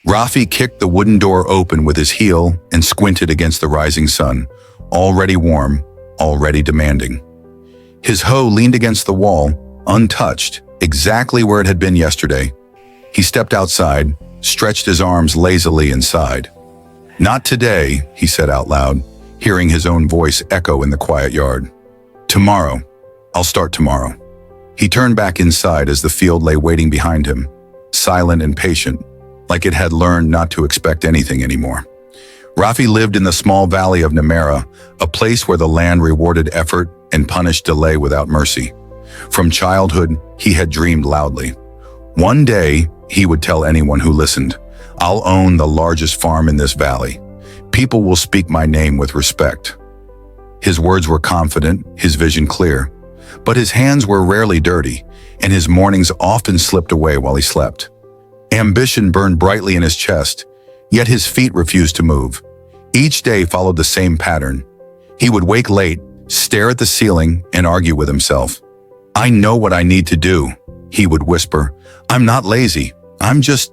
Rafi kicked the wooden door open with his heel and squinted against the rising sun, already warm, already demanding. His hoe leaned against the wall, untouched, exactly where it had been yesterday. He stepped outside, stretched his arms lazily and sighed. "Not today," he said out loud, hearing his own voice echo in the quiet yard. "Tomorrow. I'll start tomorrow." He turned back inside as the field lay waiting behind him, silent and patient, like it had learned not to expect anything anymore. Rafi lived in the small valley of Nemera, a place where the land rewarded effort and punished delay without mercy. From childhood, he had dreamed loudly. One day, he would tell anyone who listened, "I'll own the largest farm in this valley. People will speak my name with respect." His words were confident, his vision clear, but his hands were rarely dirty, and his mornings often slipped away while he slept. Ambition burned brightly in his chest, yet his feet refused to move. Each day followed the same pattern. He would wake late, stare at the ceiling, and argue with himself. "I know what I need to do," he would whisper. "I'm not lazy. I'm just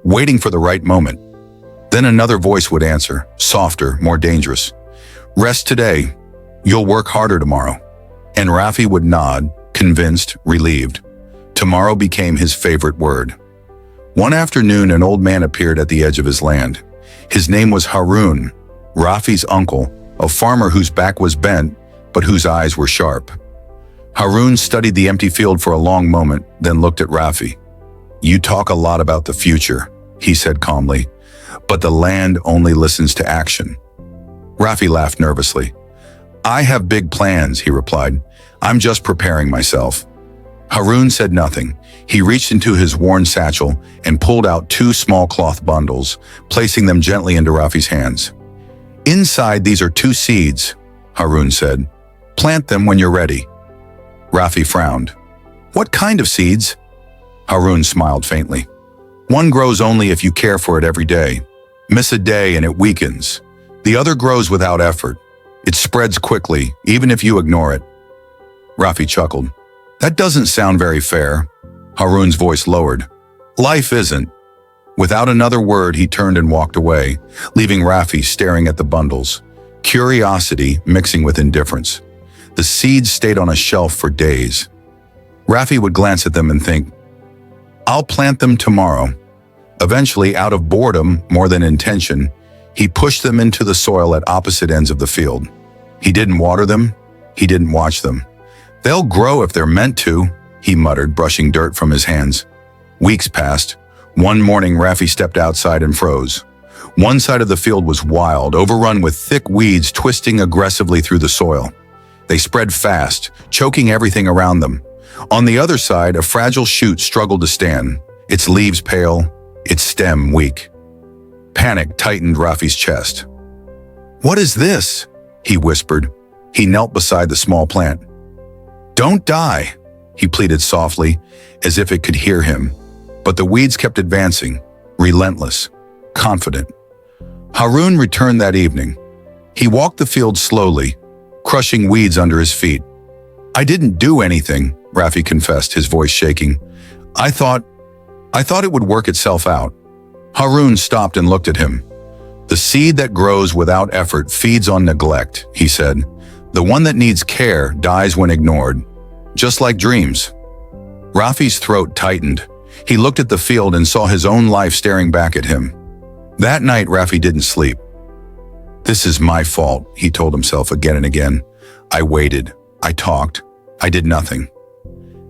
waiting for the right moment." Then another voice would answer, softer, more dangerous. "Rest today. You'll work harder tomorrow." And Rafi would nod, convinced, relieved. Tomorrow became his favorite word. One afternoon, an old man appeared at the edge of his land. His name was Harun, Rafi's uncle, a farmer whose back was bent, but whose eyes were sharp. Harun studied the empty field for a long moment, then looked at Rafi. "You talk a lot about the future," he said calmly, "but the land only listens to action." Rafi laughed nervously. "I have big plans," he replied. "I'm just preparing myself." Harun said nothing. He reached into his worn satchel and pulled out 2 small cloth bundles, placing them gently into Rafi's hands. "Inside these are 2 seeds," Harun said. "Plant them when you're ready." Rafi frowned. "What kind of seeds?" Harun smiled faintly. "One grows only if you care for it every day. Miss a day and it weakens. The other grows without effort. It spreads quickly, even if you ignore it." Rafi chuckled. "That doesn't sound very fair." Harun's voice lowered. "Life isn't." Without another word, he turned and walked away, leaving Rafi staring at the bundles, curiosity mixing with indifference. The seeds stayed on a shelf for days. Rafi would glance at them and think, "I'll plant them tomorrow." Eventually, out of boredom more than intention, he pushed them into the soil at opposite ends of the field. He didn't water them. He didn't watch them. "They'll grow if they're meant to," he muttered, brushing dirt from his hands. Weeks passed. One morning, Rafi stepped outside and froze. One side of the field was wild, overrun with thick weeds twisting aggressively through the soil. They spread fast, choking everything around them. On the other side, a fragile shoot struggled to stand, its leaves pale, its stem weak. Panic tightened Rafi's chest. "What is this?" he whispered. He knelt beside the small plant. "Don't die," he pleaded softly, as if it could hear him. But the weeds kept advancing, relentless, confident. Harun returned that evening. He walked the field slowly, crushing weeds under his feet. "I didn't do anything," Rafi confessed, his voice shaking. I thought it would work itself out." Harun stopped and looked at him. "The seed that grows without effort feeds on neglect," he said. "The one that needs care dies when ignored, just like dreams." Rafi's throat tightened. He looked at the field and saw his own life staring back at him. That night, Rafi didn't sleep. "This is my fault," he told himself again and again. "I waited. I talked. I did nothing."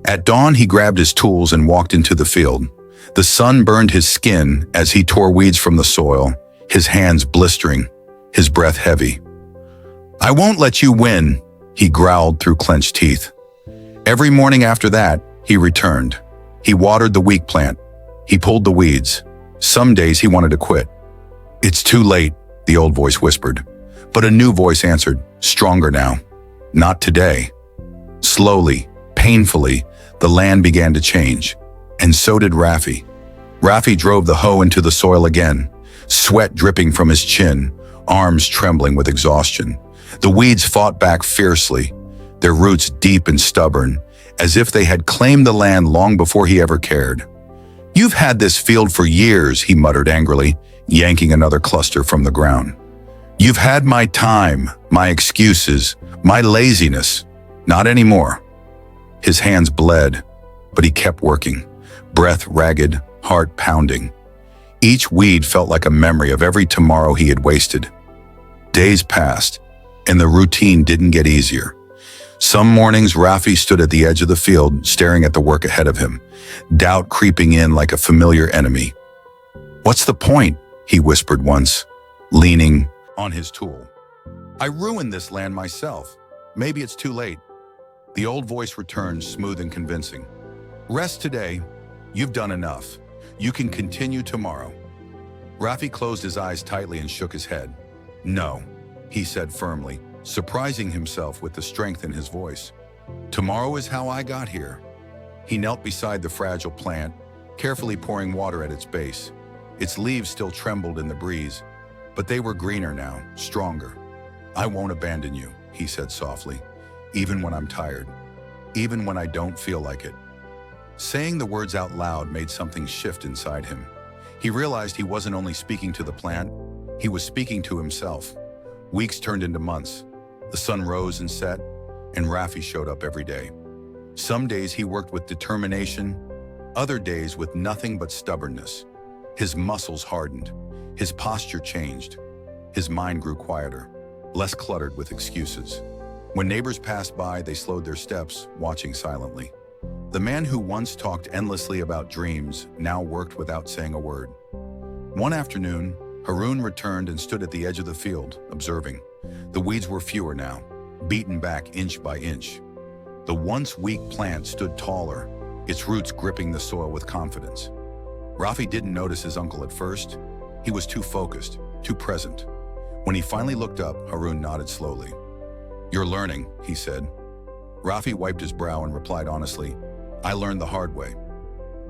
At dawn, he grabbed his tools and walked into the field. The sun burned his skin as he tore weeds from the soil, his hands blistering, his breath heavy. "I won't let you win," he growled through clenched teeth. Every morning after that, he returned. He watered the weak plant. He pulled the weeds. Some days he wanted to quit. "It's too late," the old voice whispered. But a new voice answered, stronger now. "Not today." Slowly, painfully, the land began to change. And so did Rafi. Rafi drove the hoe into the soil again, sweat dripping from his chin, arms trembling with exhaustion. The weeds fought back fiercely, their roots deep and stubborn, as if they had claimed the land long before he ever cared. "You've had this field for years," he muttered angrily, yanking another cluster from the ground. "You've had my time, my excuses, my laziness. Not anymore." His hands bled, but he kept working, breath ragged, heart pounding. Each weed felt like a memory of every tomorrow he had wasted. Days passed, and the routine didn't get easier. Some mornings, Rafi stood at the edge of the field, staring at the work ahead of him, doubt creeping in like a familiar enemy. "What's the point?" he whispered once, leaning on his tool. "I ruined this land myself. Maybe it's too late." The old voice returned, smooth and convincing. "Rest today. You've done enough. You can continue tomorrow." Rafi closed his eyes tightly and shook his head. "No," he said firmly, surprising himself with the strength in his voice. "Tomorrow is how I got here." He knelt beside the fragile plant, carefully pouring water at its base. Its leaves still trembled in the breeze, but they were greener now, stronger. "I won't abandon you," he said softly, "even when I'm tired, even when I don't feel like it." Saying the words out loud made something shift inside him. He realized he wasn't only speaking to the plant, he was speaking to himself. Weeks turned into months. The sun rose and set, and Rafi showed up every day. Some days he worked with determination, other days with nothing but stubbornness. His muscles hardened, his posture changed, his mind grew quieter, less cluttered with excuses. When neighbors passed by, they slowed their steps, watching silently. The man who once talked endlessly about dreams now worked without saying a word. One afternoon, Harun returned and stood at the edge of the field, observing. The weeds were fewer now, beaten back inch by inch. The once weak plant stood taller, its roots gripping the soil with confidence. Rafi didn't notice his uncle at first. He was too focused, too present. When he finally looked up, Harun nodded slowly. "You're learning," he said. Rafi wiped his brow and replied honestly, "I learned the hard way."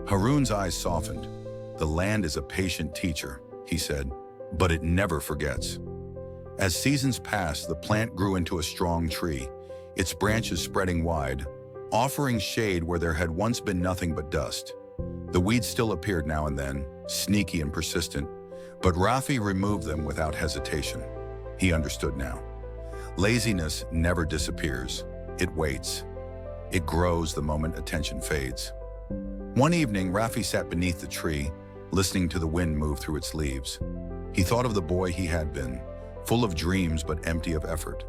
Harun's eyes softened. "The land is a patient teacher," he said, "but it never forgets." As seasons passed, the plant grew into a strong tree, its branches spreading wide, offering shade where there had once been nothing but dust. The weeds still appeared now and then, sneaky and persistent, but Rafi removed them without hesitation. He understood now. Laziness never disappears. It waits. It grows the moment attention fades. One evening, Rafi sat beneath the tree, listening to the wind move through its leaves. He thought of the boy he had been, full of dreams but empty of effort.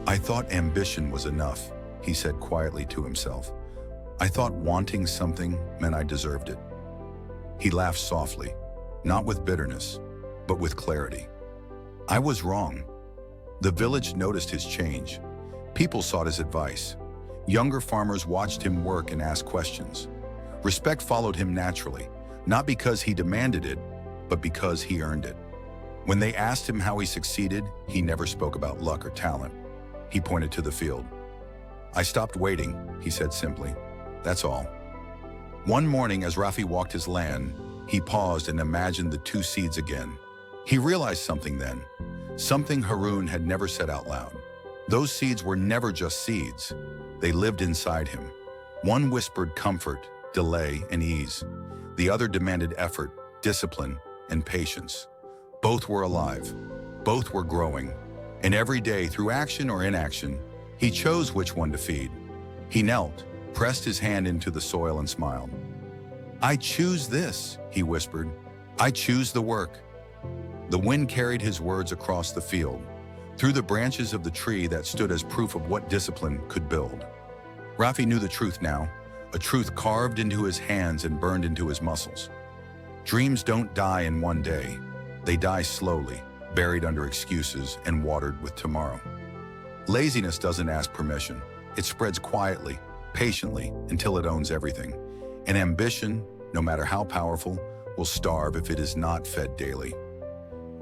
"I thought ambition was enough," he said quietly to himself. "I thought wanting something meant I deserved it." He laughed softly, not with bitterness, but with clarity. "I was wrong." The village noticed his change. People sought his advice. Younger farmers watched him work and asked questions. Respect followed him naturally, not because he demanded it, but because he earned it. When they asked him how he succeeded, he never spoke about luck or talent. He pointed to the field. "I stopped waiting," he said simply. "That's all." One morning, as Rafi walked his land, he paused and imagined the two seeds again. He realized something then, something Harun had never said out loud. Those seeds were never just seeds. They lived inside him. One whispered comfort, delay, and ease. The other demanded effort, discipline, and patience. Both were alive. Both were growing. And every day, through action or inaction, he chose which one to feed. He knelt, pressed his hand into the soil and smiled. "I choose this," he whispered. "I choose the work." The wind carried his words across the field, through the branches of the tree that stood as proof of what discipline could build. Rafi knew the truth now, a truth carved into his hands and burned into his muscles. Dreams don't die in one day. They die slowly, buried under excuses and watered with tomorrow. Laziness doesn't ask permission. It spreads quietly, patiently, until it owns everything. And ambition, no matter how powerful, will starve if it is not fed daily.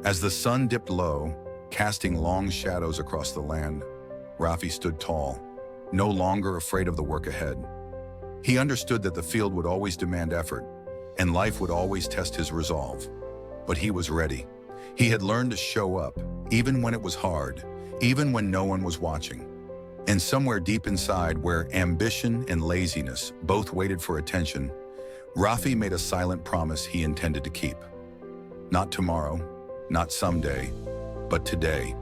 As the sun dipped low, casting long shadows across the land, Rafi stood tall, no longer afraid of the work ahead. He understood that the field would always demand effort, and life would always test his resolve. But he was ready. He had learned to show up, even when it was hard, even when no one was watching. And somewhere deep inside, where ambition and laziness both waited for attention, Rafi made a silent promise he intended to keep. Not tomorrow, not someday, but today.